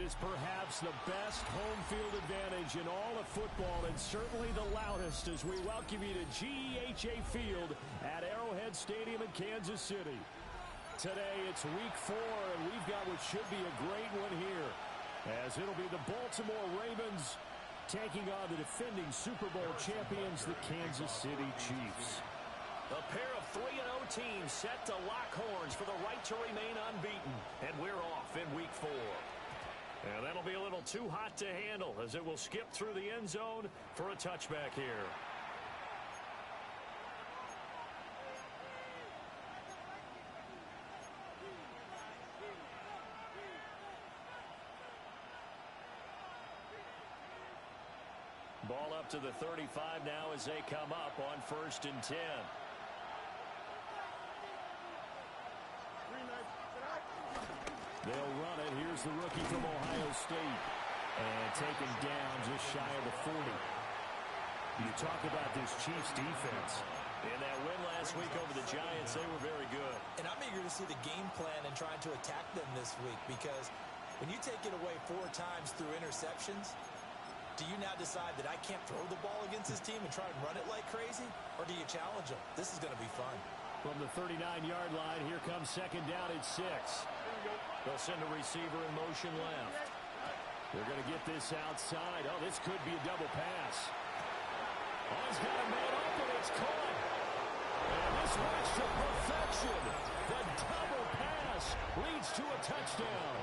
is perhaps the best home field advantage in all of football, and certainly the loudest, as we welcome you to GEHA Field at Arrowhead Stadium in Kansas City. Today it's week 4, and we've got what should be a great one here, as it'll be the Baltimore Ravens taking on the defending Super Bowl champions, the Kansas City Chiefs. A pair of 3-0 teams set to lock horns for the right to remain unbeaten. And we're off in week 4. And that'll be a little too hot to handle, as it will skip through the end zone for a touchback here. Ball up to the 35 now as they come up on 1st and 10. They'll run it. Here's the rookie from Ohio State. And taken down just shy of the 40. You talk about this Chiefs defense. In that win last week over the Giants, they were very good. And I'm eager to see the game plan and trying to attack them this week, because when you take it away 4 times through interceptions, do you now decide that I can't throw the ball against this team and try and run it like crazy? Or do you challenge them? This is going to be fun. From the 39-yard line, here comes 2nd down at 6. They'll send a receiver in motion left. They're going to get this outside. Oh, this could be a double pass. Oh, he's got a man open. It's caught. And this runs to perfection. The double pass leads to a touchdown.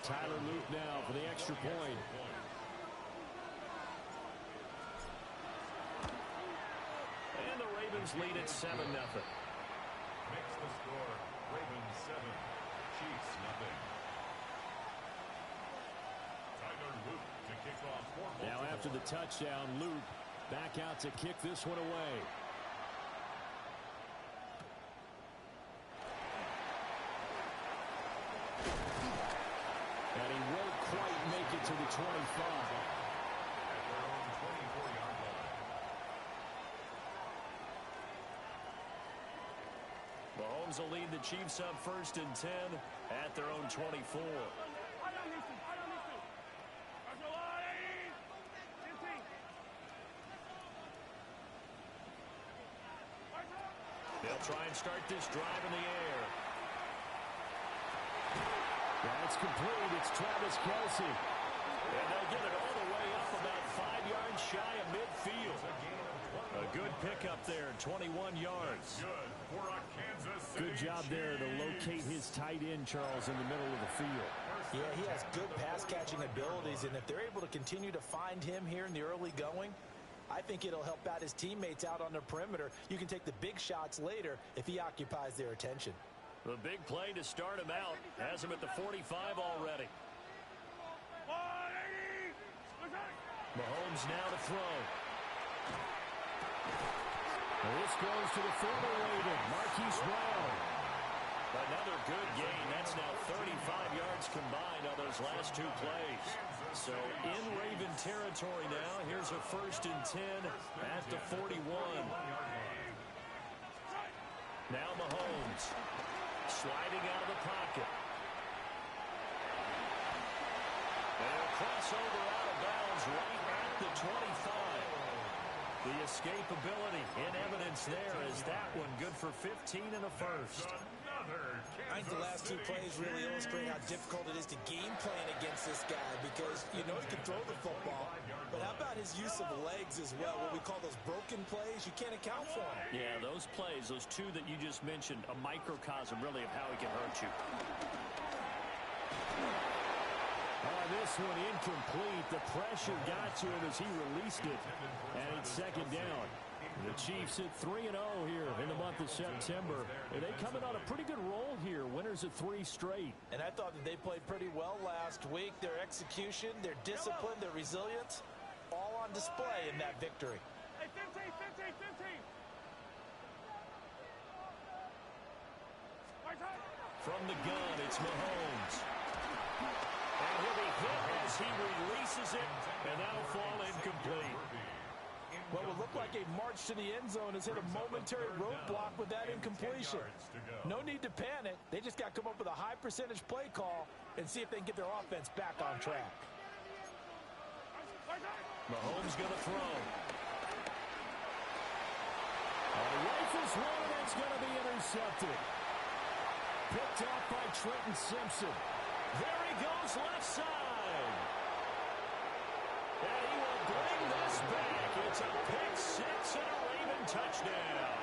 Tyler Luke now for the extra point. And the Ravens lead at 7-0. Makes the score Ravens 7, Chiefs 0. Tyler Luke to kick off for Baltimore. Now after the touchdown, Luke back out to kick this one away. And he won't quite make it to the 25. At their own 24-yard line. Mahomes will lead the Chiefs up 1st and 10 at their own 24. They'll try and start this drive in the air. That's complete. It's Travis Kelce. And they'll get it all the way up about 5 yards shy of midfield. A good pickup there, 21 yards. Good for a Kansas City Good job there to locate his tight end, Charles, in the middle of the field. Yeah, he has good pass-catching abilities, and if they're able to continue to find him here in the early going, I think it'll help out his teammates out on the perimeter. You can take the big shots later if he occupies their attention. The big play to start him out has him at the 45 already. Mahomes now to throw. And this goes to the former Raven, Marquise Brown. Another good gain. That's now 35 yards combined on those last 2 plays. So in Raven territory now. Here's a 1st and 10 at the 41. Now Mahomes sliding out of the pocket. And a crossover out of bounds right at the 25. The escapability in evidence there as that one good for 15 and a first. I think the last 2 plays really illustrate how difficult it is to game plan against this guy, because you know he can throw the football, but how about his use of legs as well? What we call those broken plays, you can't account for them. Yeah, those plays, those 2 that you just mentioned, a microcosm really of how he can hurt you. This one incomplete. The pressure got to him as he released it. And it's 2nd down. The Chiefs at 3-0 here in the month of September. And they coming on a pretty good roll here. Winners of 3 straight. And I thought that they played pretty well last week. Their execution, their discipline, their resilience, all on display in that victory. Hey, 15. From the gun, it's Mahomes. And he'll be hit as he releases it, and that'll fall incomplete. What will look like a march to the end zone has hit a momentary roadblock with that incompletion. No need to panic. They just got to come up with a high percentage play call and see if they can get their offense back on track. Mahomes going to throw. Rifles one, and it's going to be intercepted. Picked off by Trenton Simpson. There he goes, left side. And he will bring this back. It's a pick six and a Raven touchdown.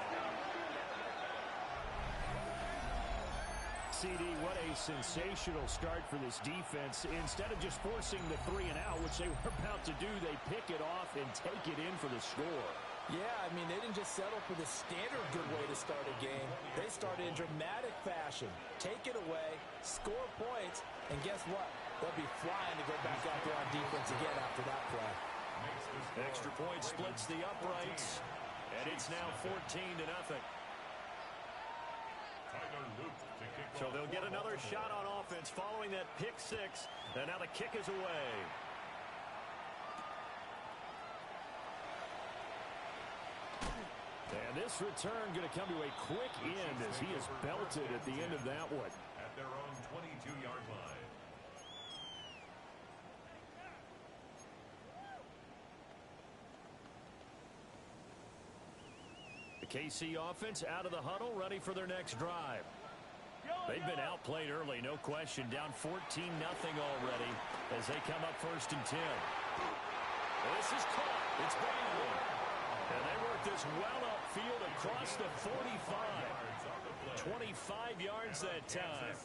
CD, what a sensational start for this defense. Instead of just forcing the 3 and out, which they were about to do, they pick it off and take it in for the score. Yeah, I mean, they didn't just settle for the standard good way to start a game. They started in dramatic fashion. Take it away, score points, and guess what? They'll be flying to go back out there on defense again after that play. Extra point splits the uprights, and it's now 14-0. So they'll get another shot on offense following that pick six, and now the kick is away. And this return going to come to a quick end as he is belted at the end of that one. At their own 22-yard line. The KC offense out of the huddle, ready for their next drive. They've been outplayed early, no question. Down 14-0 already as they come up 1st and 10. This is caught. It's Bailey. And they work this well upfield across the 45. 25 yards that time.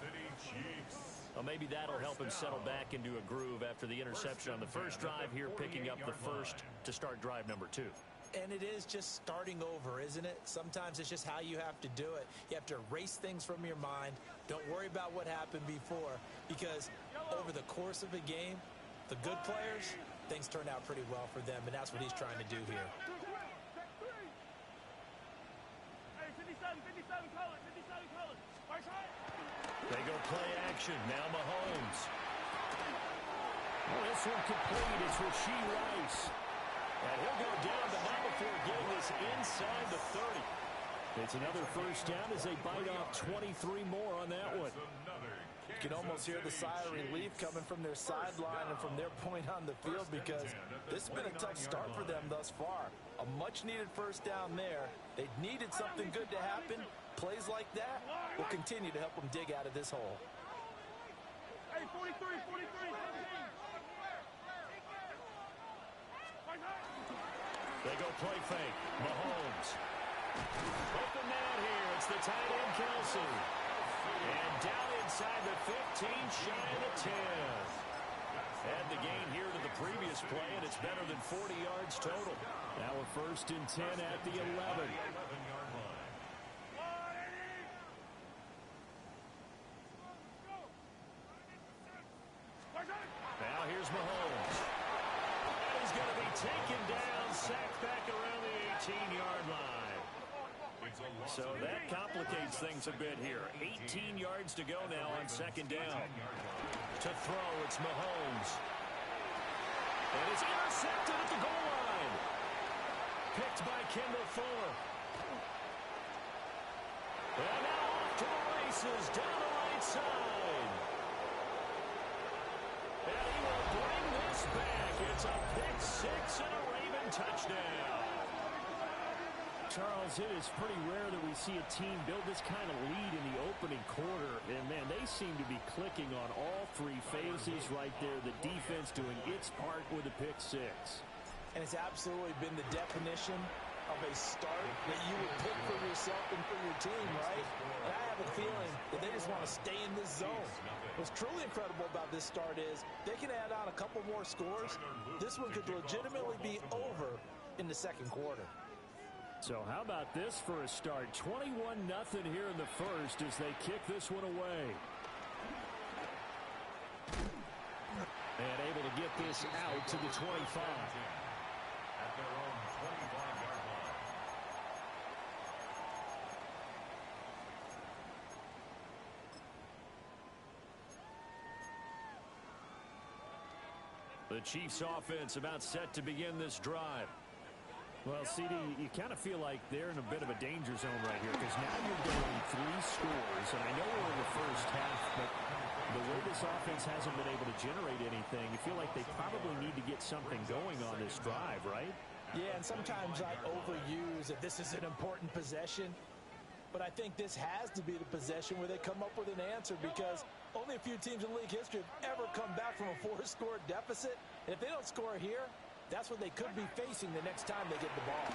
Well, maybe that'll help him settle back into a groove after the interception on the first drive here, picking up the first to start drive number 2. And it is just starting over, isn't it? Sometimes it's just how you have to do it. You have to erase things from your mind. Don't worry about what happened before, because over the course of a game, the good players, things turn out pretty well for them, and that's what he's trying to do here. They go play action. Now Mahomes. Well, this one complete. It's Rashee Rice. And he'll go down, but not before getting this inside the 30. It's another first down as they bite off 23 more on that one. You can almost hear the sigh of relief coming from their sideline and from their point on the field, because this has been a tough start for them thus far. A much-needed first down there. They needed something good to happen. Plays like that will continue to help them dig out of this hole. Hey, 43, 43. They go play fake. Mahomes. Open man here. It's the tight end, Kelsey. And down inside the 15, shy of the 10. Add the gain here to the previous play, and it's better than 40 yards total. Now a 1st and 10 at the 11. Now here's Mahomes. And he's going to be taken down, sacked back around the 18-yard line. So that complicates things a bit here. 18 yards to go now on 2nd down. To throw, it's Mahomes. And it's intercepted at the goal line. Picked by Kendall Fuller. And now off to the races down the right side. And he will bring this back. It's a pick six and a Raven touchdown. Charles, it is pretty rare that we see a team build this kind of lead in the opening quarter. And, man, they seem to be clicking on all 3 phases right there. The defense doing its part with a pick six. And it's absolutely been the definition of a start that you would pick for yourself and for your team, right? And I have a feeling that they just want to stay in this zone. What's truly incredible about this start is they can add on a couple more scores. This one could legitimately be over in the 2nd quarter. So how about this for a start? 21-0 here in the first as they kick this one away. And able to get this out to the 25. At their own 25-yard line. The Chiefs offense about set to begin this drive. Well, CD, you kind of feel like they're in a bit of a danger zone right here because now you're going 3 scores, and I know we're in the first half, but the way this offense hasn't been able to generate anything, you feel like they probably need to get something going on this drive, right? Yeah, and sometimes I overuse that this is an important possession, but I think this has to be the possession where they come up with an answer because only a few teams in league history have ever come back from a 4-score deficit, and if they don't score here, that's what they could be facing the next time they get the ball.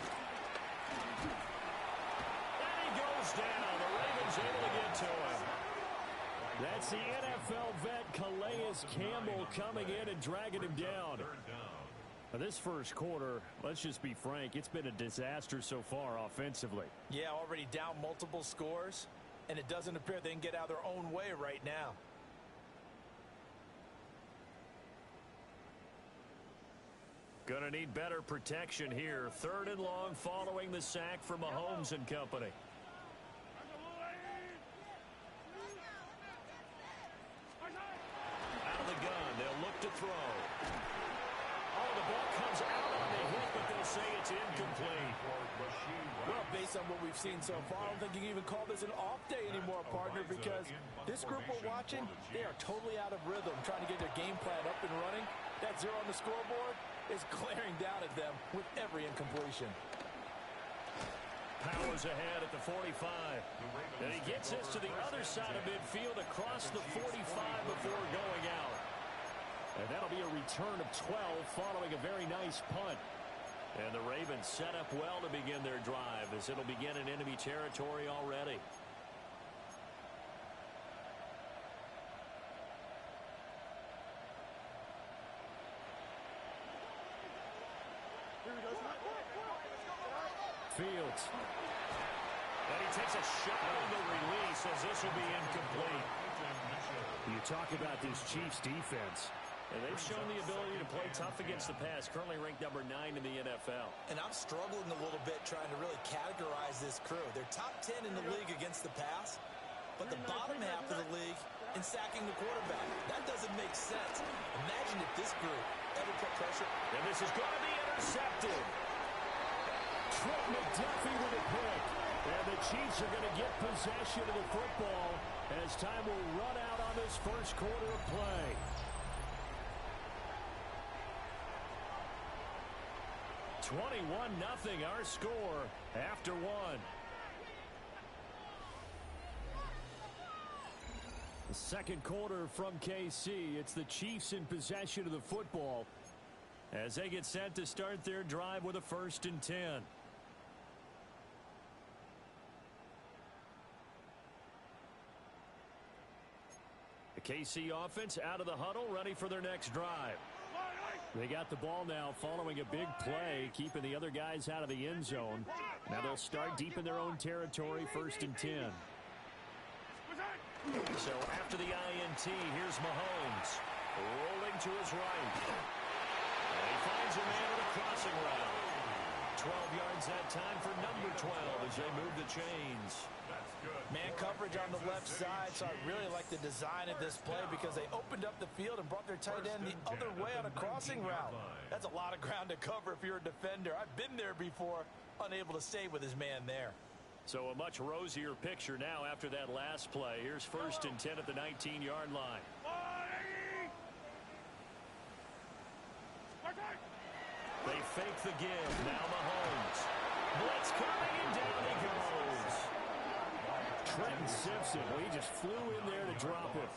And he goes down. The Ravens able to get to him. That's the NFL vet Calais Campbell coming in and dragging him down. Now, this first quarter, let's just be frank, it's been a disaster so far offensively. Yeah, already down multiple scores, and it doesn't appear they can get out their own way right now. Going to need better protection here. 3rd and long following the sack from Mahomes and company. Out of the gun, they'll look to throw. Oh, the ball comes out on the hit, but they'll say it's incomplete. Well, based on what we've seen so far, I don't think you can even call this an off day anymore, partner, because this group we're watching, they are totally out of rhythm, trying to get their game plan up and running. That 0 on the scoreboard is glaring down at them with every incompletion. Powers ahead at the 45. And he gets this to the other side of midfield across the 45 before going out. And that'll be a return of 12 following a very nice punt. And the Ravens set up well to begin their drive as it'll begin in enemy territory already. Fields. And he takes a shot on the release as this will be incomplete. You talk about this Chiefs defense. And they've shown the ability to play tough against the pass, currently ranked number 9 in the NFL. And I'm struggling a little bit trying to really categorize this crew. They're top 10 in the league against the pass, but the bottom half of the league in sacking the quarterback. That doesn't make sense. Imagine if this group ever put pressure. And this is going to be intercepted. Trent McDuffie with a pick. And the Chiefs are going to get possession of the football as time will run out on this first quarter of play. (21-0) our score after 1. The second quarter from KC. It's the Chiefs in possession of the football as they get set to start their drive with a 1st and 10. The KC offense out of the huddle, ready for their next drive. They got the ball now following a big play, keeping the other guys out of the end zone. Now they'll start deep in their own territory, 1st and 10. So after the INT, here's Mahomes rolling to his right. And he finds a man on a crossing route. 12 yards that time for number 12 as they move the chains. Man coverage on the left side, so I really like the design of this play because they opened up the field and brought their tight end the other way on a crossing route. That's a lot of ground to cover if you're a defender. I've been there before, unable to stay with his man there. So a much rosier picture now after that last play. Here's 1st and 10 at the 19-yard line. They fake the give. Now Mahomes. Blitz coming and down he goes. Trenton Simpson, well, he just flew in there to drop it.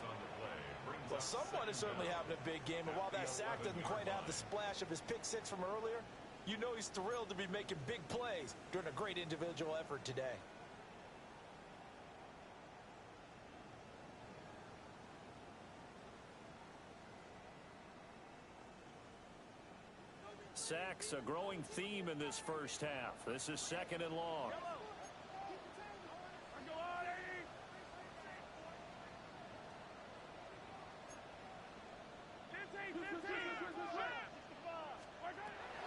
Well, someone is certainly having a big game, and while that sack doesn't quite have the splash of his pick 6 from earlier, you know he's thrilled to be making big plays during a great individual effort today. Sacks, a growing theme in this first half. This is 2nd and long.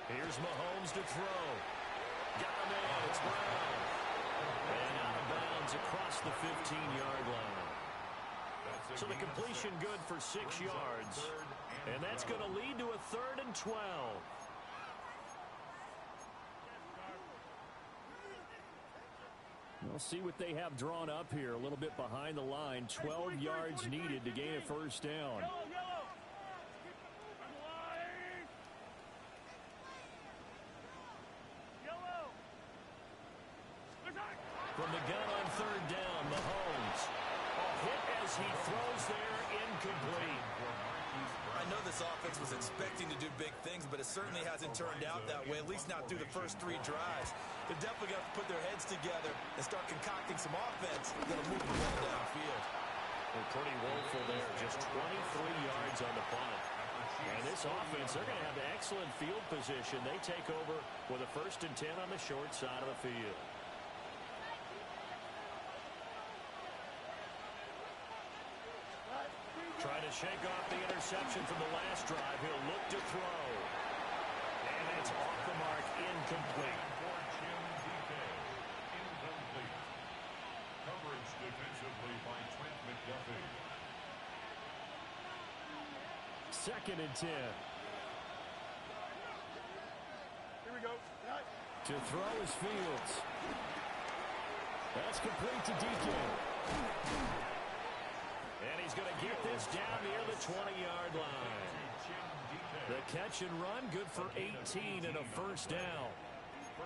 Here's Mahomes to throw. Got a man. It's Brown. And out of bounds across the 15-yard line. So the completion good for 6 yards. And that's going to lead to a 3rd and 12. We'll see what they have drawn up here. A little bit behind the line. 12 yards needed to gain a first down. From the gun on third down, Mahomes. A hit as he throws there, incomplete. I know this offense was expecting to do big things, but it certainly hasn't turned out that way, at least not through the first 3 drives. They're definitely going to have to put their heads together and start concocting some offense that'll move the ball downfield. Well, pretty woeful there. Just 23 yards on the punt. And this offense, they're going to have excellent field position. They take over with a 1st and 10 on the short side of the field. Trying to shake off the interception from the last drive. He'll look to throw. And it's off the mark, incomplete. Incomplete. Coverage defensively by Trent McDuffie. 2nd and 10. Here we go. To throw is Fields. That's complete to Deacon. And he's going to get this down near the 20-yard line. The catch and run, good for 18 and a first down.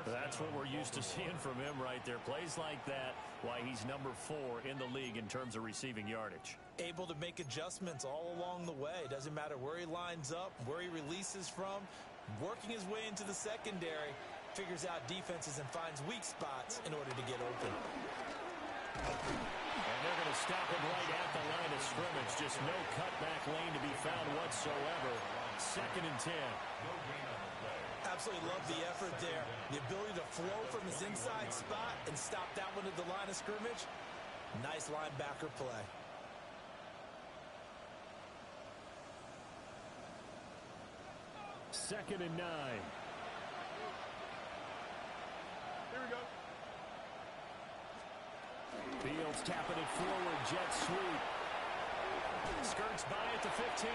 That's what we're used to seeing from him right there. Plays like that, why he's number 4 in the league in terms of receiving yardage. Able to make adjustments all along the way. Doesn't matter where he lines up, where he releases from. Working his way into the secondary, figures out defenses and finds weak spots in order to get open. And they're going to stop him right at the line of scrimmage. Just no cutback lane to be found whatsoever. 2nd and 10. Absolutely love the effort there. The ability to flow from his inside spot and stop that one at the line of scrimmage. Nice linebacker play. Second and 9. Here we go. Fields tapping it forward. Jet sweep. Skirts by at the 15.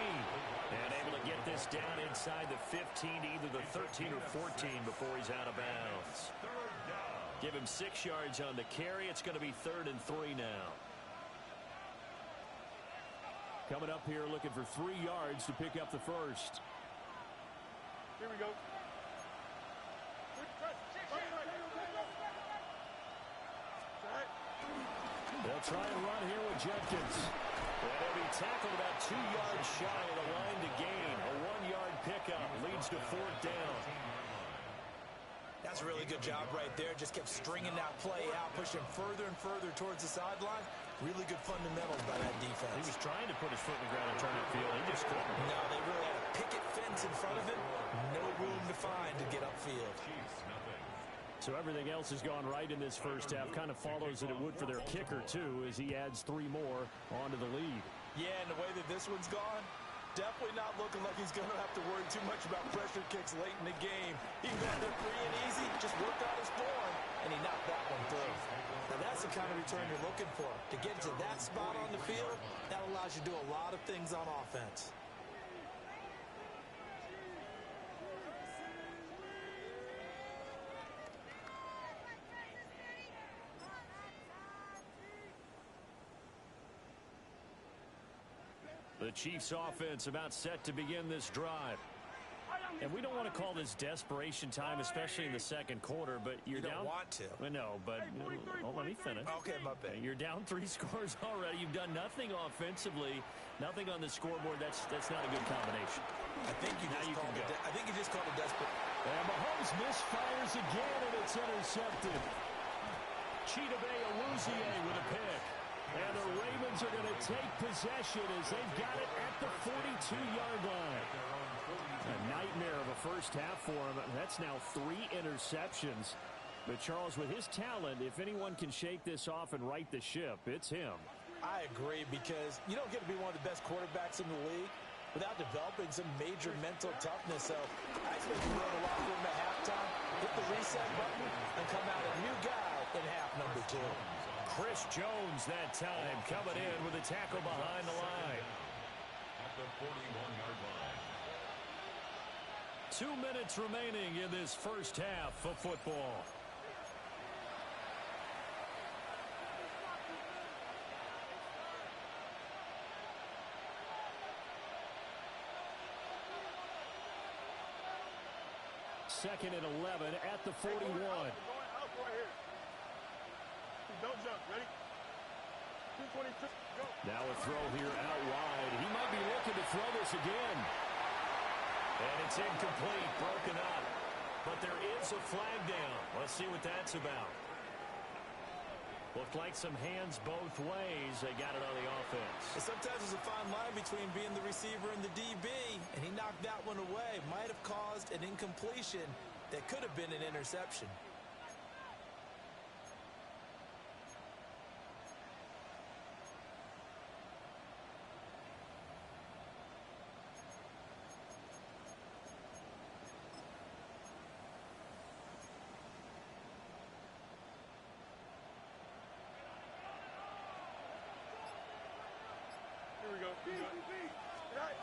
And able to get this down inside the 15 to either the 13 or 14 before he's out of bounds. Give him 6 yards on the carry. It's going to be 3rd and 3 now. Coming up here looking for 3 yards to pick up the first. Here we go. They'll try and run here with Jenkins. And he'll be tackled about 2 yards shy of the line to gain. A 1-yard pickup leads to 4th down. That's a really good job right there. Just kept stringing that play out, pushing further and further towards the sideline. Really good fundamentals by that defense. He was trying to put his foot in the ground and turn it field. He just couldn't. No, they really had a picket fence in front of him. No room to find to get upfield. So everything else has gone right in this first half. Kind of follows that it would for their kicker, too, as he adds 3 more onto the lead. Yeah, and the way that this one's gone, definitely not looking like he's going to have to worry too much about pressure kicks late in the game. He got there free and easy, just worked out his form, and he knocked that one through. Now, that's the kind of return you're looking for. To get to that spot on the field, that allows you to do a lot of things on offense. The Chiefs offense about set to begin this drive. And we don't want to call this desperation time, especially in the second quarter, but you're down. You don't want to. I know, but let me finish. Okay, my bad. You're down 3 scores already. You've done nothing offensively, nothing on the scoreboard. That's not a good combination. I think you just called it desperate. And Mahomes misfires again, and it's intercepted. Chidobe Awuzie with a pick. And the Ravens are going to take possession as they've got it at the 42-yard line. A nightmare of a first half for him. That's now 3 interceptions. But Charles, with his talent, if anyone can shake this off and right the ship, it's him. I agree, because you don't get to be one of the best quarterbacks in the league without developing some major mental toughness. So I expect you to go to the locker room at halftime, hit the reset button, and come out a new guy in half number 2. Chris Jones that time coming in with a tackle behind the line. At the 41-yard line. 2 minutes remaining in this first half of football. second and 11 at the 41. Going out right here. Don't jump. Ready? 222. Go. Now a throw here out wide. He might be looking to throw this again. And it's incomplete, broken up. But there is a flag down. Let's see what that's about. Looked like some hands both ways. They got it on the offense. And sometimes there's a fine line between being the receiver and the DB, and he knocked that one away. Might have caused an incompletion that could have been an interception. Here we go. Right.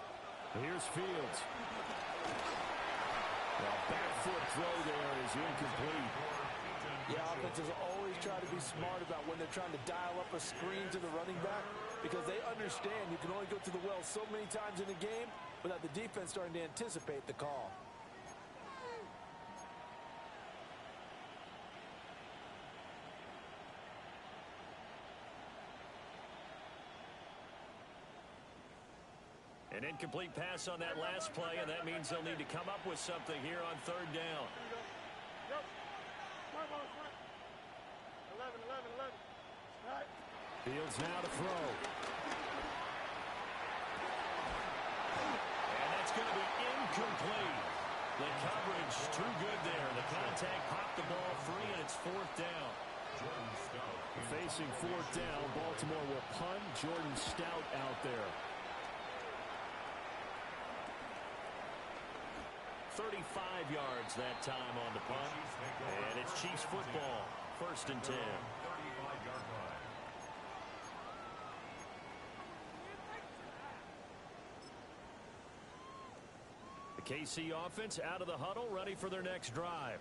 Here's Fields. Well, back foot throw there is incomplete. Yeah, offenses always try to be smart about when they're trying to dial up a screen to the running back because they understand you can only go to the well so many times in a game without the defense starting to anticipate the call. An incomplete pass on that last play, and that means they'll need to come up with something here on third down. Yep. Come on, front. 11. Right. Fields now to throw. And that's going to be incomplete. The coverage too good there. The contact popped the ball free, and it's fourth down. Facing fourth down, Baltimore will punt. Jordan Stout out there. 35 yards that time on the punt. And it's Chiefs football. First and 10. The KC offense out of the huddle, ready for their next drive.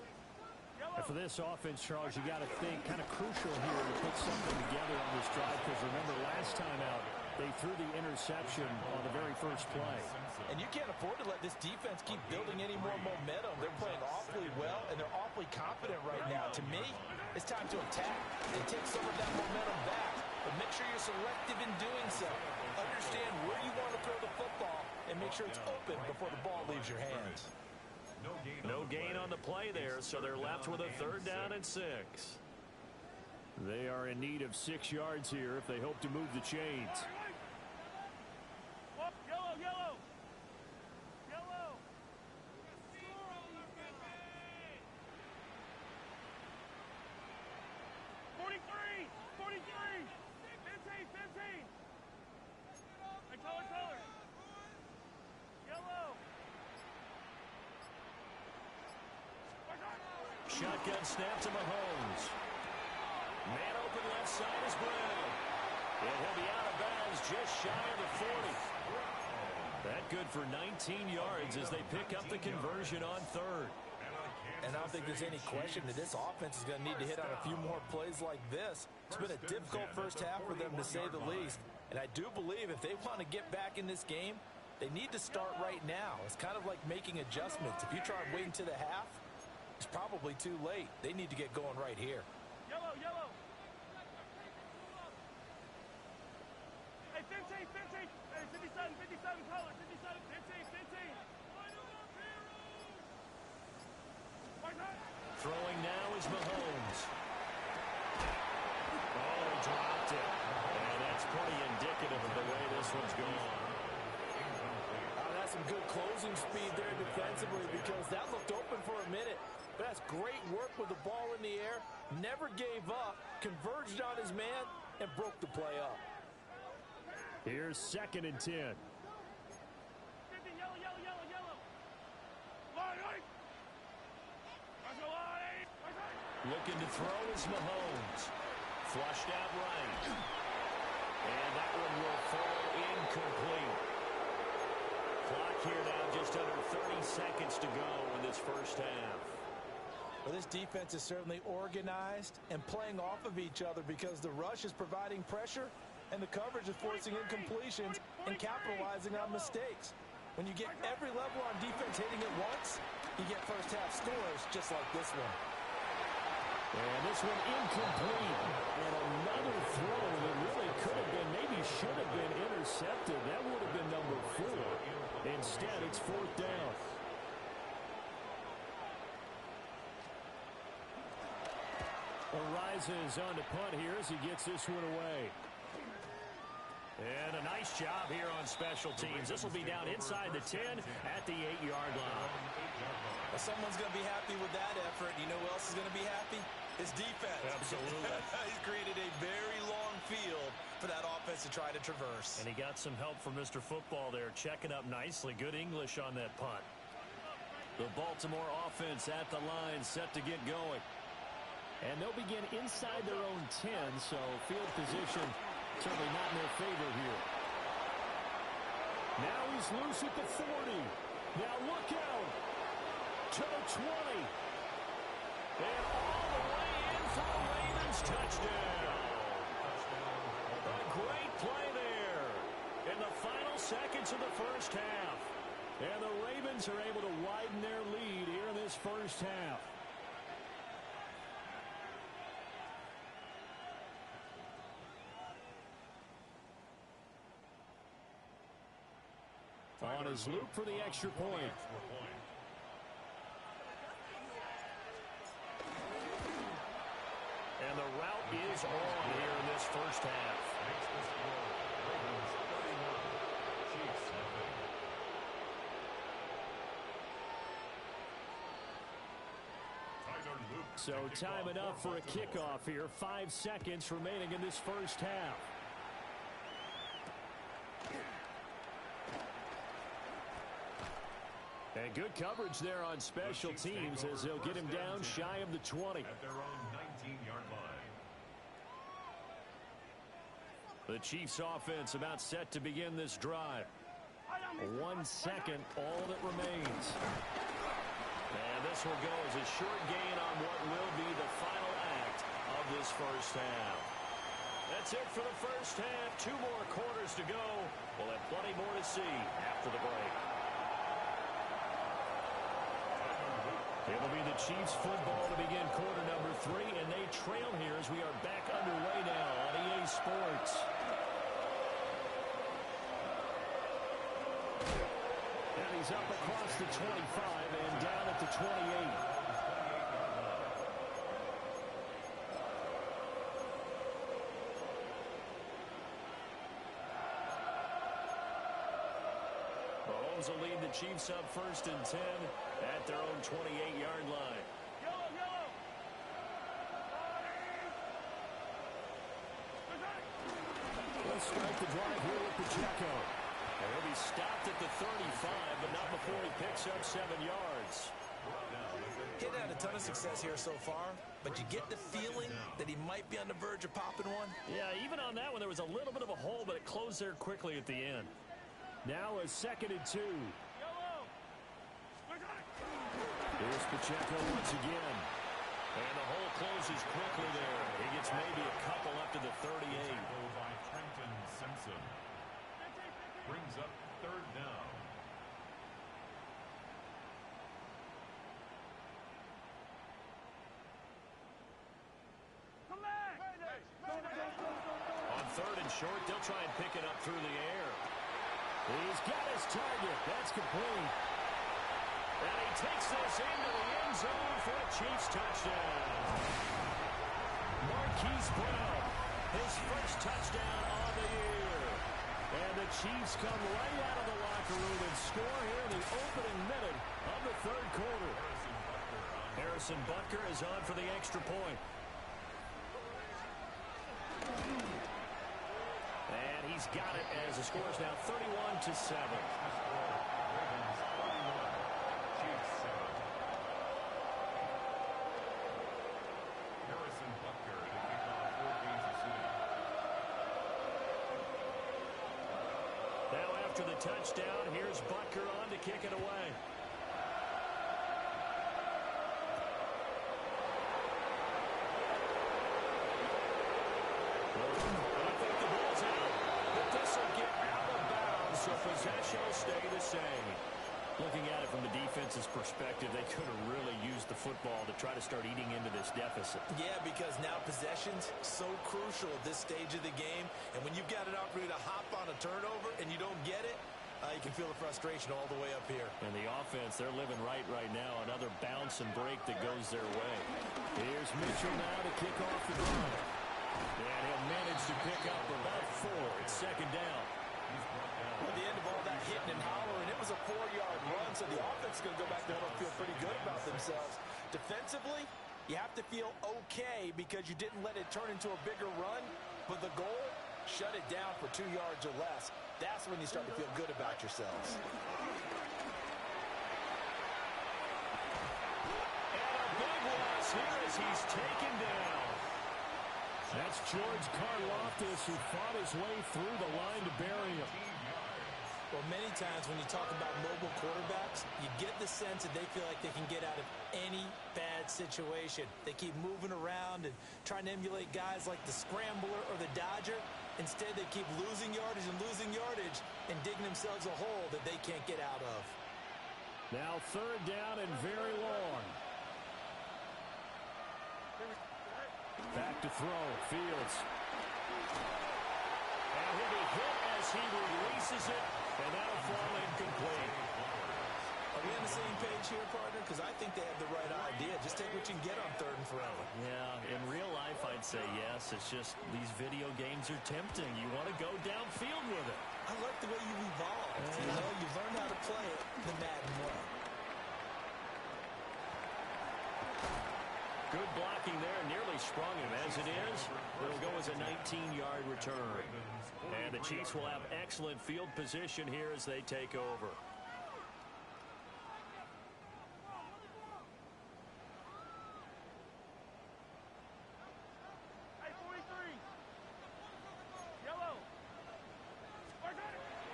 And for this offense, Charles, you got to think kind of crucial here to put something together on this drive because remember last time out they threw the interception on the very first play. And you can't afford to let this defense keep building any more momentum. They're playing awfully well, and they're awfully confident right now. To me, it's time to attack and take some of that momentum back. But make sure you're selective in doing so. Understand where you want to throw the football and make sure it's open before the ball leaves your hands. No gain on the play there, so they're left with a third down and 6. They are in need of 6 yards here if they hope to move the chains. Yellow. 43. 15. And color. Yellow. Shotgun snap to Mahomes. Man open left side is Brown. And he'll be out of bounds just shy of the 40. That good for 19 yards as they pick up the conversion on third. And I don't think there's any question that this offense is going to need to hit on a few more plays like this. It's been a difficult first half for them, to say the least. And I do believe if they want to get back in this game, they need to start right now. It's kind of like making adjustments. If you try waiting to the half, it's probably too late. They need to get going right here. Yellow. Hey, 15. Hey, 57 color. 15. Throwing now is Mahomes. Oh, he dropped it. And that's pretty indicative of the way this one's going. That's some good closing speed there defensively because that looked open for a minute. But that's great work with the ball in the air. Never gave up. Converged on his man and broke the play up. Here's second and 10. Yellow. Looking to throw is Mahomes. Flushed out right. And that one will fall incomplete. Clock here now just under 30 seconds to go in this first half. Well, this defense is certainly organized and playing off of each other because the rush is providing pressure and the coverage is forcing incompletions and capitalizing on mistakes. When you get every level on defense hitting at once, you get first-half scores just like this one. And this one incomplete. And another throw that really could have been, maybe should have been intercepted. That would have been number 4. Instead, it's 4th down. Arises on to punt here as he gets this one away. And a nice job here on special teams. This will be down inside the 10 at the 8-yard line. Well, someone's going to be happy with that effort. You know who else is going to be happy? His defense. Absolutely. He's created a very long field for that offense to try to traverse. And he got some help from Mr. Football there, checking up nicely. Good English on that punt. The Baltimore offense at the line, set to get going. And they'll begin inside their own 10, so field position certainly not in their favor here. Now he's loose at the 40. Now look out to the 20. And all the way in for the Ravens touchdown. A great play there in the final seconds of the first half. And the Ravens are able to widen their lead here in this first half. On his loop for the extra point. And the route is on here in this first half. So time enough for a kickoff here. 5 seconds remaining in this first half. And good coverage there on special teams as they'll get him down shy of the 20. At their own 19-yard line. The Chiefs offense about set to begin this drive. 1 second, all that remains. And this will go as a short gain on what will be the final act of this first half. That's it for the first half. 2 more quarters to go. We'll have plenty more to see after the break. It'll be the Chiefs football to begin quarter number 3, and they trail here as we are back underway now on EA Sports. And he's up across the 25 and down at the 28. Mahomes will lead the Chiefs up 1st and 10 at their own 28-yard line. Let's start the drive here with Pacheco. And he'll be stopped at the 35, but not before he picks up 7 yards. He's had a ton of success here so far, but you get the feeling that he might be on the verge of popping one. Yeah, even on that one, there was a little bit of a hole, but it closed there quickly at the end. Now a 2nd and 2. Here's Pacheco once again. And the hole closes quickly there. He gets maybe a couple up to the 38. By Trenton Simpson. Brings up 3rd down. On 3rd and short, they'll try and pick it up through the air. He's got his target. That's complete. And he takes this into the end zone for a Chiefs touchdown. Marquise Brown, his first touchdown on the year. And the Chiefs come right out of the locker room and score here in the opening minute of the 3rd quarter. Harrison Butker is on for the extra point. And he's got it as the score is now 31-7. Now after the touchdown, here's Butker on to kick it away. I think the ball's out, but this will get out of bounds, so possession will stay the same. Looking at it from the defense's perspective, they could have really used the football to try to start eating into this deficit. Yeah, because now possession's so crucial at this stage of the game. And when you've got an opportunity to hop on a turnover and you don't get it, you can feel the frustration all the way up here. And the offense, they're living right now. Another bounce and break that goes their way. Here's Mitchell now to kick off the drive. And he'll manage to pick up about 4. It's second down. At the end of all that hitting and hollering, it was a 4-yard run, so the offense is going to go back there and feel pretty good about themselves. Defensively, you have to feel okay because you didn't let it turn into a bigger run, but the goal, shut it down for 2 yards or less. That's when you start to feel good about yourselves. And a big loss here as he's taken down. That's George Karlaftis, who fought his way through the line to bury him. Well, many times when you talk about mobile quarterbacks, you get the sense that they feel like they can get out of any bad situation. They keep moving around and trying to emulate guys like the scrambler or the dodger. Instead, they keep losing yardage and digging themselves a hole that they can't get out of. Now third down and very long. Back to throw. Fields. And he'll be hit as he releases it, and that'll fall incomplete. Are we on the same page here, partner? Because I think they have the right idea. Just take what you can get on 3rd and forever. Yeah, in real life, I'd say yes. It's just these video games are tempting. You want to go downfield with it. I like the way you've evolved. You know, you've learned how to play it the Madden way. Good blocking there, nearly sprung him. As it is, it'll go as a 19-yard return. And the Chiefs will have excellent field position here as they take over.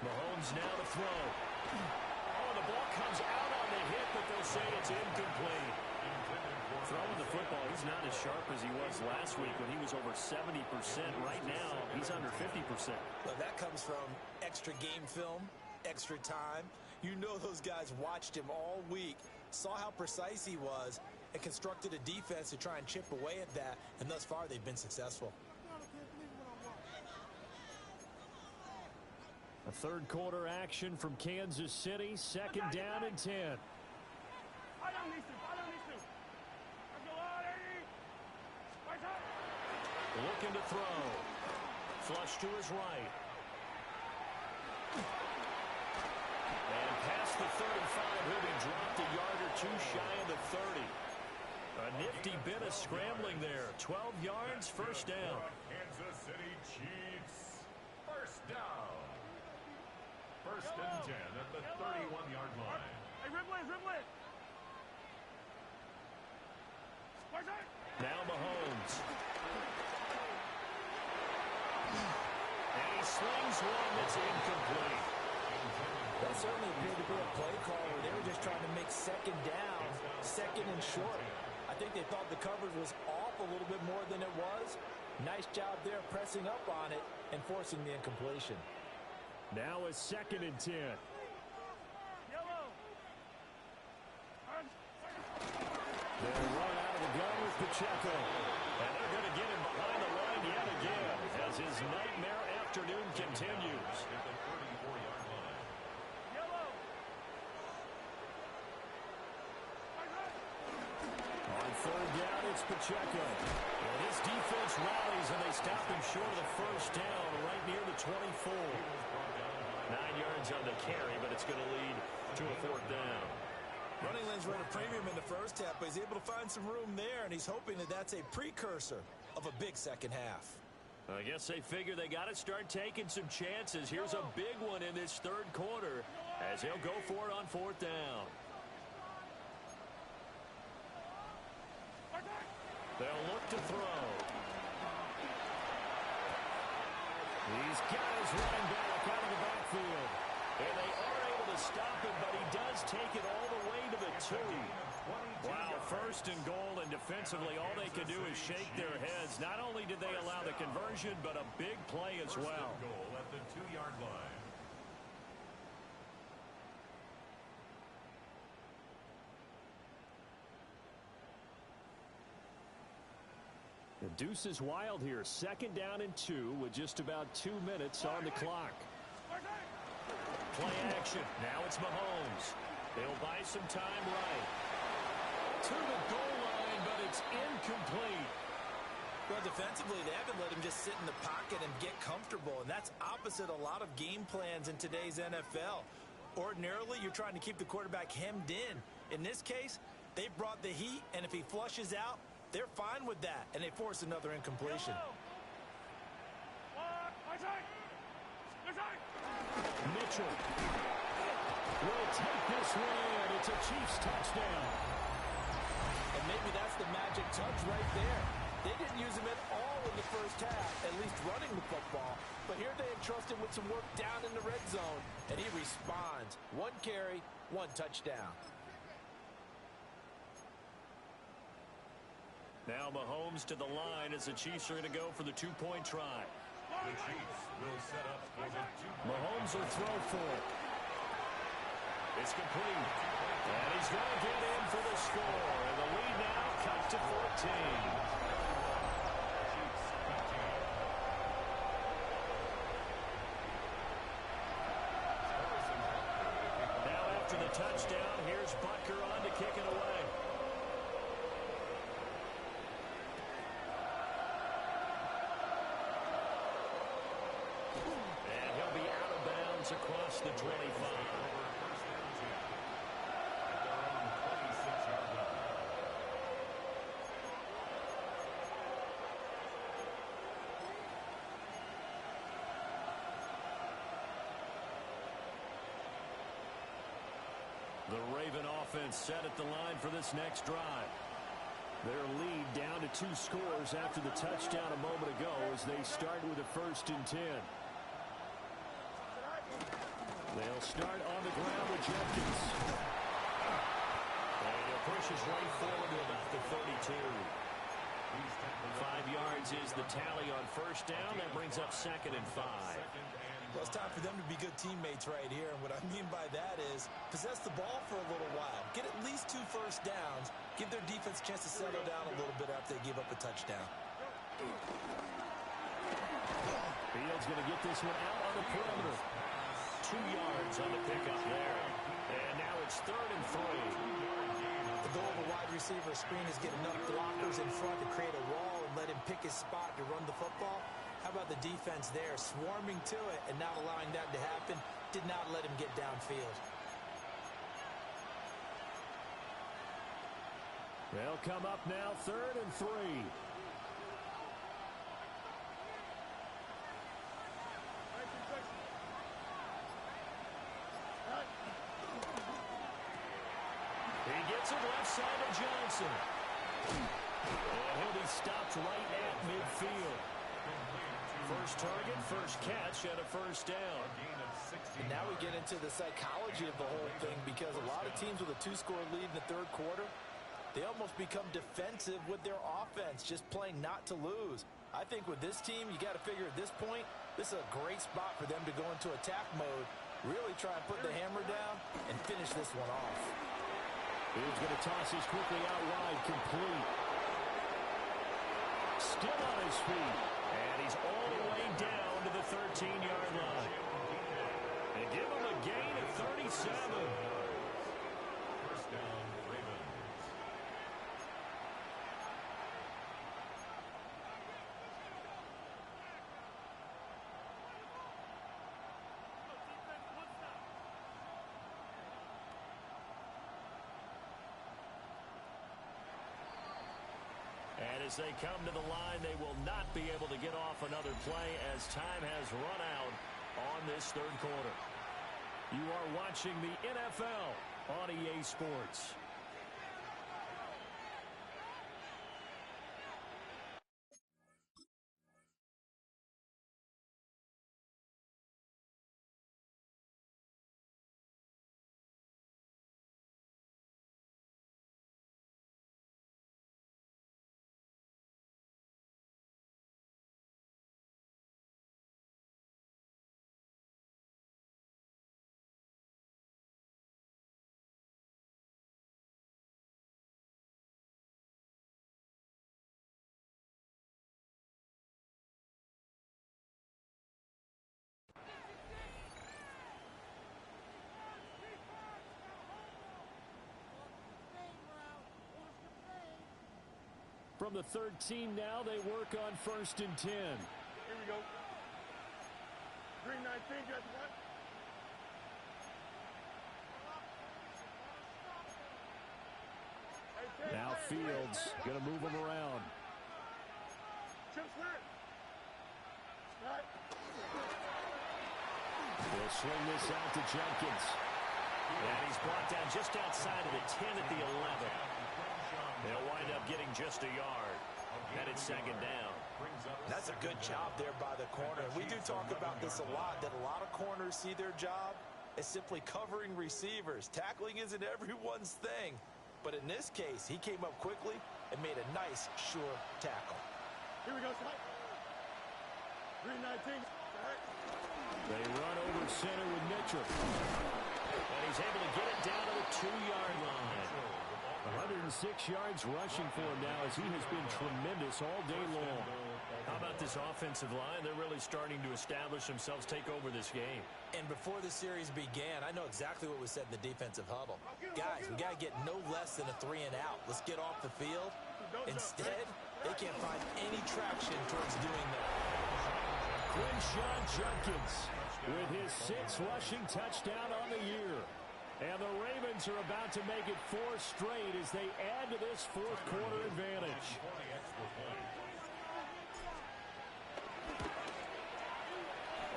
Mahomes now to throw. Oh, the ball comes out on the hit, but they'll say it's incomplete. Throwing the football, he's not as sharp as he was last week when he was over 70%. Right now, he's under 50%. Well, that comes from extra game film, extra time. You know those guys watched him all week, saw how precise he was, and constructed a defense to try and chip away at that, and thus far they've been successful. A third quarter action from Kansas City, second down and 10. Looking to throw. Flush to his right. And past the 35, he'll be dropped a yard or 2 shy of the 30. A nifty bit of scrambling there. 12 yards, first down. Kansas City Chiefs. First down. First and 10 at the 31-yard line. Hey, Ribley. Now Mahomes. And he slings one that's incomplete. That certainly appeared to be a play call where they were just trying to make second down, second and short. I think they thought the coverage was off a little bit more than it was. Nice job there pressing up on it and forcing the incompletion. Now a second and 10. They'll run out of the gun with Pacheco. And they're going to get him behind the line yet again as his nightmare afternoon continues. On third down, it's Pacheco. And his defense rallies, and they stop him short of the first down right near the 24. 9 yards on the carry, but it's going to lead to a fourth down. Running lanes were at a premium in the first half, but he's able to find some room there, and he's hoping that that's a precursor of a big second half. I guess they figure they got to start taking some chances. Here's a big one in this third quarter as he'll go for it on fourth down. They'll look to throw. He's got his running back out of the backfield. And they are able to stop him, but he does take it all the way to the 2. Wow, first and goal, and defensively all they could do is shake their heads. Not only did they allow the conversion, but a big play as well. First and goal at the 2-yard line. The deuce is wild here. 2nd down and 2 with just about 2 minutes on the clock. Play action. Now it's Mahomes. They'll buy some time right. To the goal line, but it's incomplete. Well, defensively, they haven't let him just sit in the pocket and get comfortable, and that's opposite a lot of game plans in today's NFL. Ordinarily, you're trying to keep the quarterback hemmed in. In this case, they brought the heat, and if he flushes out, they're fine with that, and they force another incompletion. Mitchell will take this one in. It's a Chiefs touchdown. And maybe that's the magic touch right there. They didn't use him at all in the first half, at least running the football. But here they entrust him with some work down in the red zone, and he responds. 1 carry, 1 touchdown. Now Mahomes to the line as the Chiefs are going to go for the 2-point try. The Chiefs will set up for the 2-point. Mahomes will throw for it. It's complete. And he's going to get in for the score. And the lead now cut to 14. Chiefs 15. Now after the touchdown, here's Butker on to kick it away. And he'll be out of bounds across the 25. The Raven offense set at the line for this next drive. Their lead down to 2 scores after the touchdown a moment ago as they start with a 1st and 10. They'll start on the ground with Jenkins. And he'll push his right forward to about the 32. 5 yards is the tally on 1st down. That brings up 2nd and 5. Well, it's time for them to be good teammates right here. And what I mean by that is possess the ball for a little while. Get at least 2 first downs. Give their defense a chance to settle down a little bit after they give up a touchdown. Fields going to get this one out on the perimeter. 2 yards on the pickup there. And now it's 3rd and 3. The goal of a wide receiver screen is get enough blockers in front to create a wall and let him pick his spot to run the football. How about the defense there, swarming to it and not allowing that to happen? Did not let him get downfield. They'll come up now 3rd and 3. He gets it left side to Johnson. And he'll be stopped right at midfield. First target, first catch, and a 1st down. And now we get into the psychology of the whole thing because a lot of teams with a 2-score lead in the 3rd quarter, they almost become defensive with their offense, just playing not to lose. I think with this team, you got to figure at this point, this is a great spot for them to go into attack mode, really try and put the hammer down and finish this one off. He's going to toss this quickly out wide, complete. Still on his feet. And he's all the way down to the 13-yard line. And give him a gain of 37. 1st down, Ravens. And as they come to the line, they will not be able to get off another play as time has run out on this 3rd quarter. You are watching the NFL on EA Sports. from the 13 now. They work on 1st and 10. Here we go. Green 19, just what? Now Fields going to move them around. They'll swing this out to Jenkins. And he's brought down just outside of the 10 at the 11. They'll wind up getting just a yard. And it's 2nd down. That's a good job there by the corner. We do talk about this a lot, that a lot of corners see their job as simply covering receivers. Tackling isn't everyone's thing. But in this case, he came up quickly and made a nice, sure tackle. Here we go, Spike. Green 19. They run over center with Mitchell. And he's able to get it down to the 2-yard line. 106 yards rushing for him now as he has been tremendous all day long. How about this offensive line? They're really starting to establish themselves, take over this game. And before the series began, I know exactly what was said in the defensive huddle. Guys, we got to get no less than a 3 and out. Let's get off the field. Instead, they can't find any traction towards doing that. Quinshawn Jenkins with his 6th rushing touchdown on the year. And the Ravens are about to make it 4 straight as they add to this 4th quarter advantage.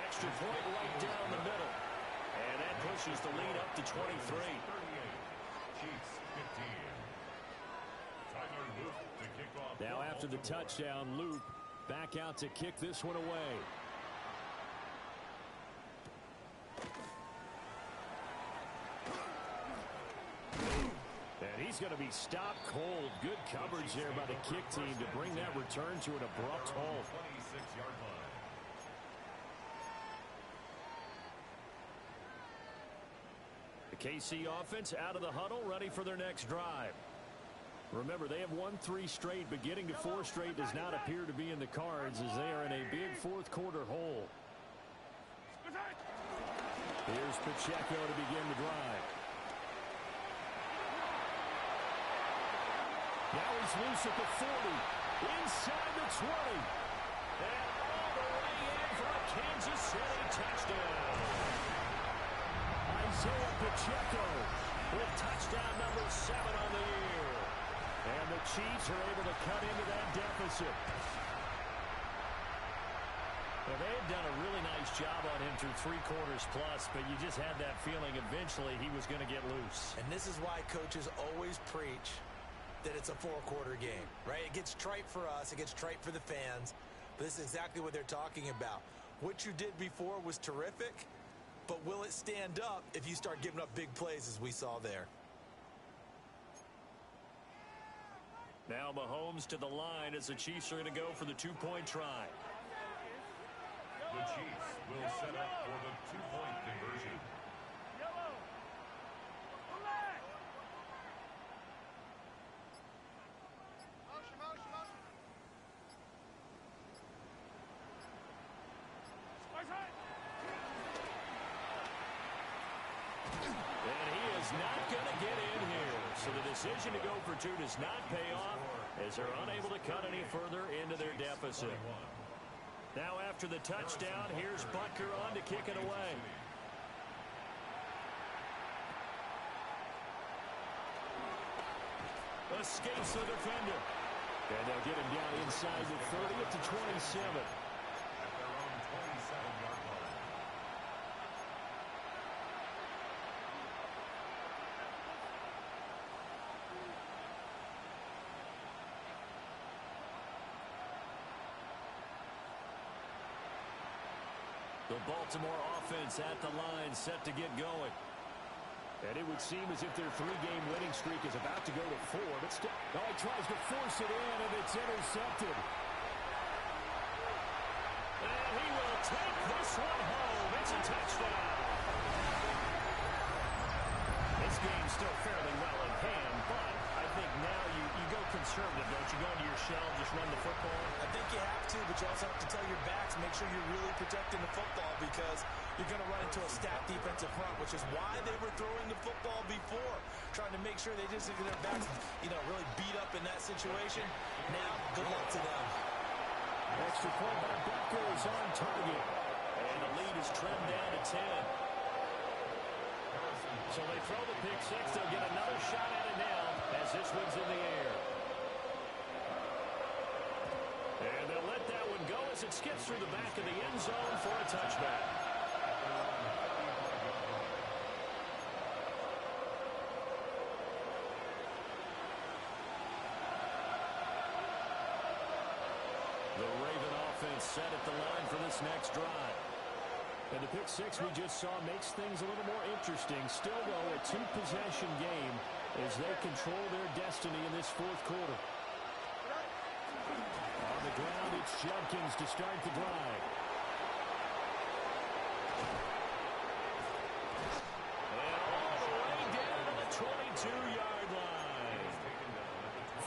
Extra point right down the middle. And that pushes the lead up to 23. Now after the touchdown, Loop back out to kick this one away. And he's going to be stopped cold. Good coverage there by the kick team to bring that return to an abrupt halt. 26-yard line. The KC offense out of the huddle, ready for their next drive. Remember, they have won 3 straight, but getting to 4 straight does not appear to be in the cards as they are in a big 4th quarter hole. Here's Pacheco to begin the drive. Now he's loose at the 40, inside the 20. And all the way in for a Kansas City touchdown. Isaiah Pacheco with touchdown number 7 on the year. And the Chiefs are able to cut into that deficit. Well, they had done a really nice job on him through 3 quarters plus, but you just had that feeling eventually he was going to get loose. And this is why coaches always preach that it's a 4-quarter game, right? It gets trite for us. It gets trite for the fans. But this is exactly what they're talking about. What you did before was terrific, but will it stand up if you start giving up big plays as we saw there? Now Mahomes to the line as the Chiefs are going to go for the 2-point try. The Chiefs will set up for the 2-point conversion. And he is not going to get in here. So the decision to go for 2 does not pay off as they're unable to cut any further into their deficit. Now after the touchdown, here's Butker on to kick it away. Escapes the defender. And they'll get him down inside the 30 up to 27. At their own 27-yard line. The Baltimore offense at the line set to get going. And it would seem as if their 3-game winning streak is about to go to 4. But still, oh, he tries to force it in, and it's intercepted. And he will take this one home. It's a touchdown. This game's still fairly well in hand, but I think now you go conservative, don't you? Go into your shell, just run the football. I think you have to, but you also have to tell your backs, make sure you're really protecting the football because you're going to run into a stacked defensive front, which is why they were throwing the football before, trying to make sure they just get their backs, really beat up in that situation. Now, good luck to them. Extra point by Becker is on target. And the lead is trimmed down to 10. So they throw the pick six. They'll get another shot at it now as this one's in the air. And they'll let that one go as it skips through the back of the end zone for a touchback. The Raven offense set at the line for this next drive. And the pick six we just saw makes things a little more interesting. Still, though, a two-possession game as they control their destiny in this fourth quarter. On the ground, it's Judkins to start the drive. And all the way down to the 22-yard line.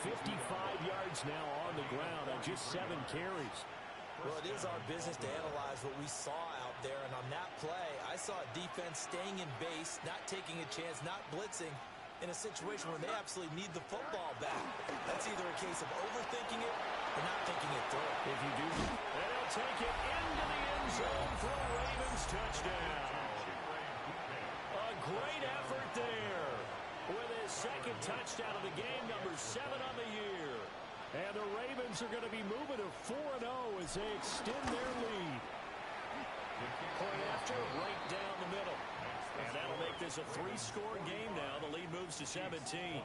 55 yards now on the ground on just 7 carries. Well, it is our business to analyze what we saw out there, and on that play, I saw a defense staying in base, not taking a chance, not blitzing, in a situation where they absolutely need the football back. That's either a case of overthinking it or not thinking it through. If you do, and he'll take it into the end zone for a Ravens touchdown. A great effort there with his second touchdown of the game, number 7 on the year. And the Ravens are going to be moving to 4-0 as they extend their lead. Point after, right down the middle. And that'll make this a 3-score game now. The lead moves to 17.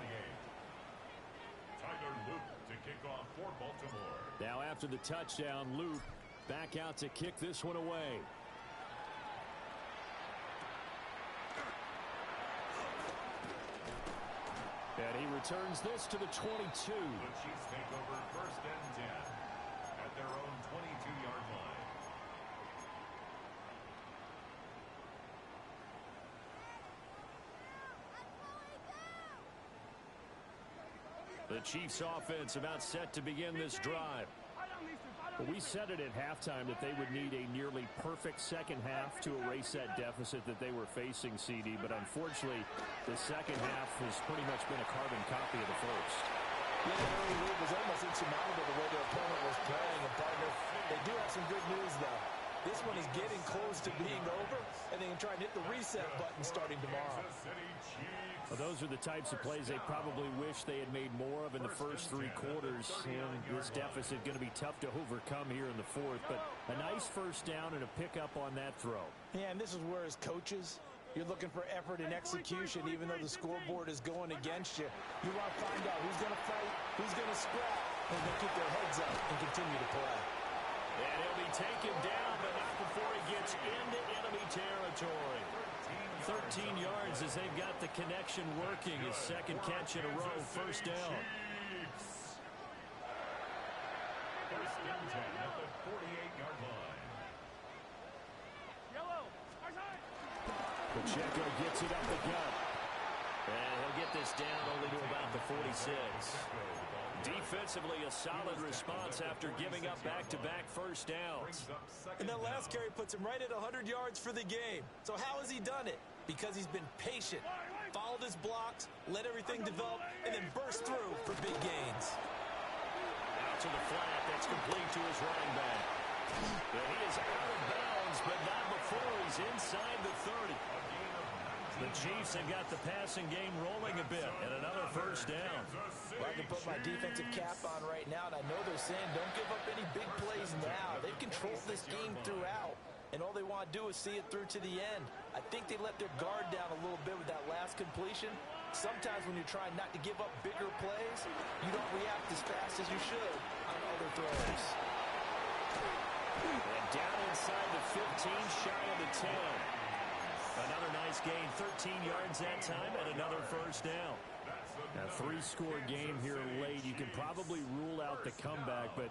Tyler Luke to kick off for Baltimore. Now after the touchdown, Luke back out to kick this one away. And he returns this to the 22. The Chiefs take over first and 10 at their own 22-yard line. The Chiefs offense about set to begin this drive. Well, we said it at halftime that they would need a nearly perfect second half to erase that deficit that they were facing, CD. But unfortunately, the second half has pretty much been a carbon copy of the first. Yeah, the early lead was almost insurmountable the way their opponent was playing. And partner, they do have some good news, though. This one is getting close to being over, and they can try and hit the reset button starting tomorrow. Well, those are the types of plays they probably wish they had made more of in the first 3 quarters. And this deficit going to be tough to overcome here in the fourth. But a nice first down and a pickup on that throw. Yeah, and this is where, as coaches, you're looking for effort and execution, even though the scoreboard is going against you. You want to find out who's going to fight, who's going to scrap, and they'll keep their heads up and continue to play. And he'll be taken down, but not before he gets into enemy territory. 13 yards as they've got the connection working. His second catch in a row, first down. First and 10 at the 48-yard line. Pacheco gets it up the gut. And he'll get this down only to about the 46. Defensively, a solid response after giving up back-to-back first downs. And that last carry puts him right at 100 yards for the game. So how has he done it? Because he's been patient, followed his blocks, let everything develop, and then burst through for big gains. Out to the flat, that's complete to his running back. And he is out of bounds, but not before he's inside the 30. The Chiefs have got the passing game rolling a bit, and another first down. Well, I can put my defensive cap on right now, and I know they're saying don't give up any big plays now. They've controlled this game throughout, and all they want to do is see it through to the end. I think they let their guard down a little bit with that last completion. Sometimes when you're trying not to give up bigger plays, you don't react as fast as you should on other throws. And down inside the 15, shy of the 10. Another nice gain, 13 yards that time, and another first down. A 3-score game here late. You can probably rule out the comeback, but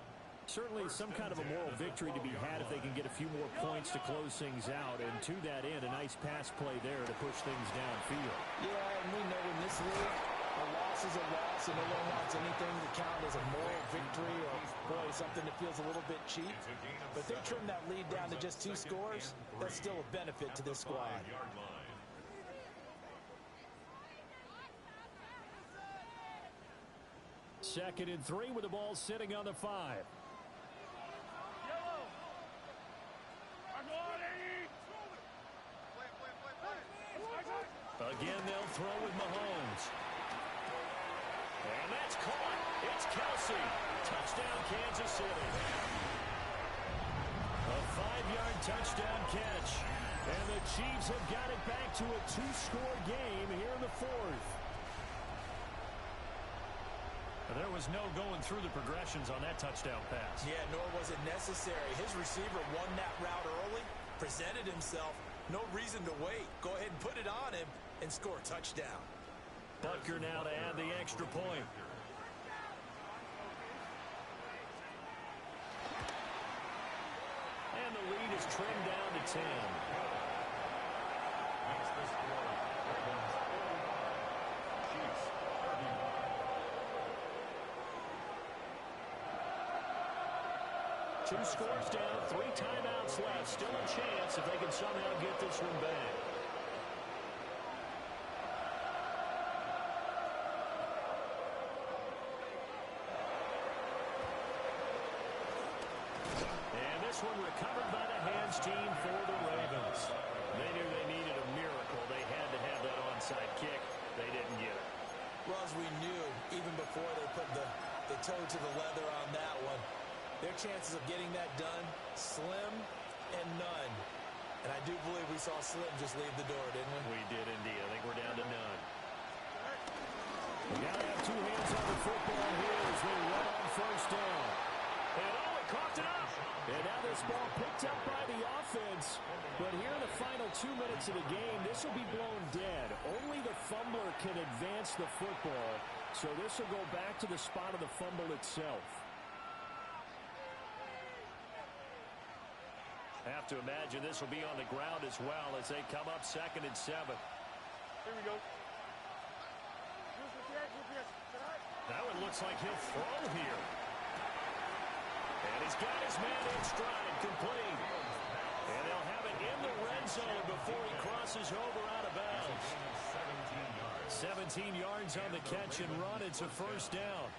certainly some kind of a moral victory to be had if they can get a few more points to close things out. And to that end, a nice pass play there to push things downfield. Yeah, and we know in this league, a loss is a loss, and no one wants anything to count as a moral victory or, boy, something that feels a little bit cheap. But if they trim that lead down to just 2 scores, that's still a benefit to this squad. 2nd and 3 with the ball sitting on the 5. Again, they'll throw with Mahomes. And that's caught. It's Kelsey. Touchdown, Kansas City. A 5-yard touchdown catch. And the Chiefs have got it back to a 2-score game here in the 4th. There was no going through the progressions on that touchdown pass. Yeah, nor was it necessary. His receiver won that route early, presented himself. No reason to wait. Go ahead and put it on him and score a touchdown. Butker now to add the extra point. And the lead is trimmed down to 10. Makes the score. Chiefs 31. 2 scores down, 3 timeouts left. Still a chance if they can somehow get this one back. And this one recovered by the hands team for the Ravens. They knew they needed a miracle. They had to have that onside kick. They didn't get it. Well, as we knew, even before they put the toe to the leather on that one, their chances of getting that done, slim and none. And I do believe we saw Slim just leave the door, didn't we? We did indeed. I think we're down to none. Now they have 2 hands on the football here as they run on 1st down. And oh, it coughed it up. And now this ball picked up by the offense. But here in the final 2 minutes of the game, this will be blown dead. Only the fumbler can advance the football. So this will go back to the spot of the fumble itself. Have to imagine this will be on the ground as well as they come up 2nd and 7. Here we go. Now it looks like he'll throw here. And he's got his man in stride, complete. And they'll have it in the red zone before he crosses over out of bounds. 17 yards on the catch and run. It's a 1st down.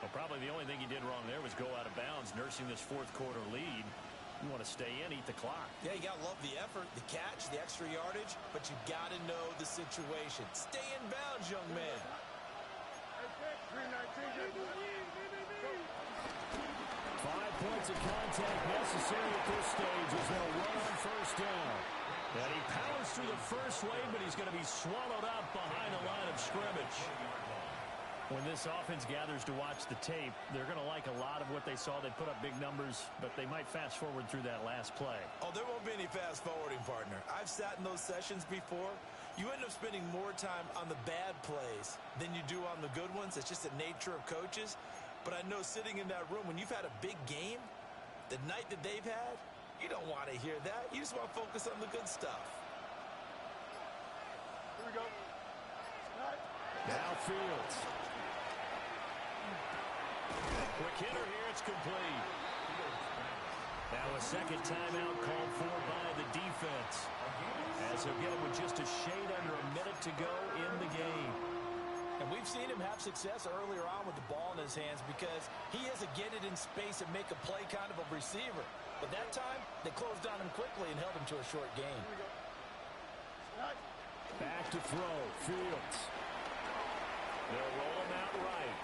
Well, probably the only thing he did wrong there was go out of bounds, nursing this 4th quarter lead. You want to stay in, eat the clock. Yeah, you got to love the effort, the catch, the extra yardage, but you got to know the situation. Stay in bounds, young man. 5 points of contact necessary at this stage as they'll run on 1st down. And he powers through the first wave, but he's going to be swallowed up behind the line of scrimmage. When this offense gathers to watch the tape, they're going to like a lot of what they saw. They put up big numbers, but they might fast forward through that last play. Oh, there won't be any fast forwarding, partner. I've sat in those sessions before. You end up spending more time on the bad plays than you do on the good ones. It's just the nature of coaches. But I know sitting in that room, when you've had a big game, the night that they've had, you don't want to hear that. You just want to focus on the good stuff. Here we go. Now Fields. Quick hitter here, it's complete. Now a 2nd timeout called for by the defense. As he'll get it with just a shade under a minute to go in the game. And we've seen him have success earlier on with the ball in his hands because he is a get it in space and make a play kind of a receiver. But that time, they closed on him quickly and held him to a short game. Back to throw, Fields. They'll roll him out right.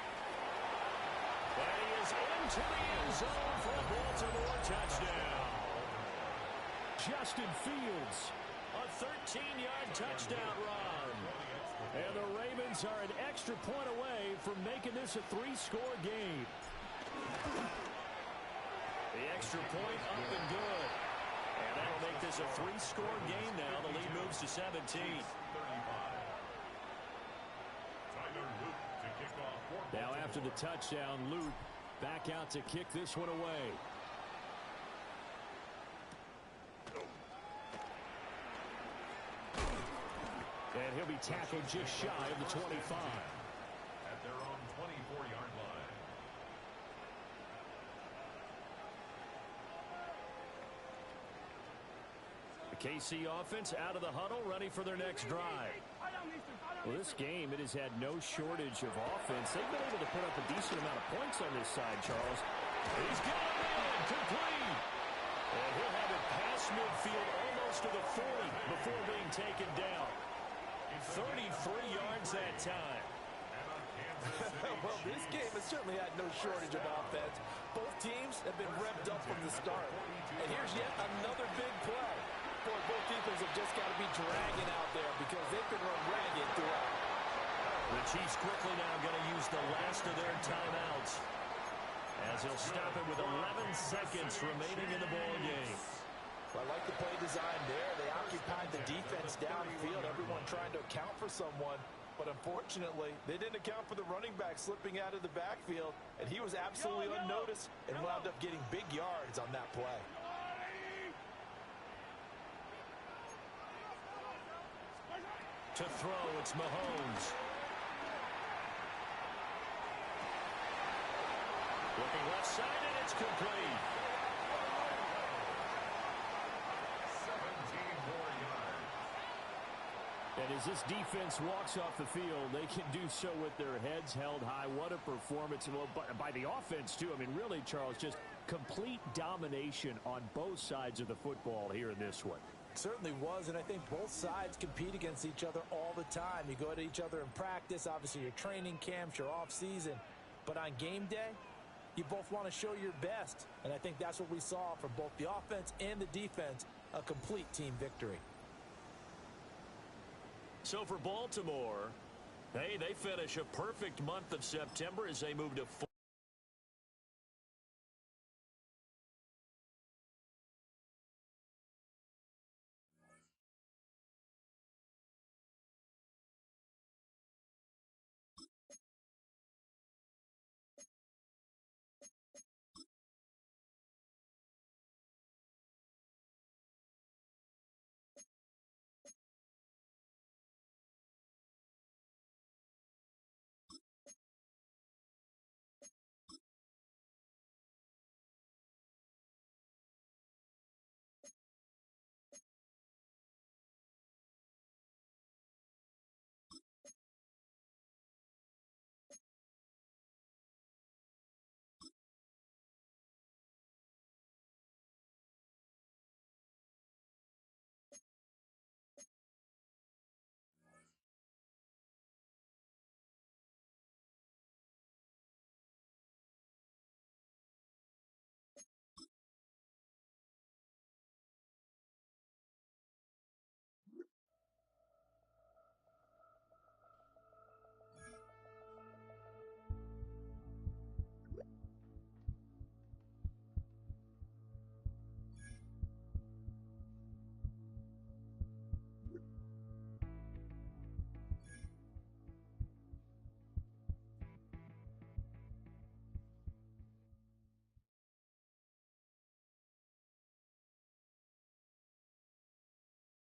And he is into the end zone for a Baltimore touchdown. Justin Fields, a 13-yard touchdown run. And the Ravens are an extra point away from making this a 3-score game. The extra point up and good. And that'll make this a 3-score game now. The lead moves to 17. Now after the touchdown, Luke back out to kick this one away. And he'll be tackled just shy of the 25. At their own 24-yard line. The KC offense out of the huddle, ready for their next drive. Well, this game, it has had no shortage of offense. They've been able to put up a decent amount of points on this side, Charles. He's got it in, complete. And he'll have it past midfield almost to the 40 before being taken down. 33 yards that time. Well, this game has certainly had no shortage of offense. Both teams have been revved up from the start. And here's yet another big play. Boy, both defenses have just got to be dragging out there because they've been run ragged throughout. The Chiefs quickly now going to use the last of their timeouts as they'll stop it with 11 seconds remaining in the ball game. Well, I like the play design there. They occupied the defense downfield, everyone trying to account for someone. But unfortunately, they didn't account for the running back slipping out of the backfield, and he was absolutely unnoticed and wound up getting big yards on that play. To throw, it's Mahomes. Looking left side, and it's complete. 17 more yards. And as this defense walks off the field, they can do so with their heads held high. What a performance. Well, by the offense, too. I mean, really, Charles, just complete domination on both sides of the football here in this one. Certainly was, and I think both sides compete against each other all the time. You go at each other in practice, obviously your training camps, your off-season. But on game day, you both want to show your best. And I think that's what we saw from both the offense and the defense, a complete team victory. So for Baltimore, hey, they finish a perfect month of September as they move to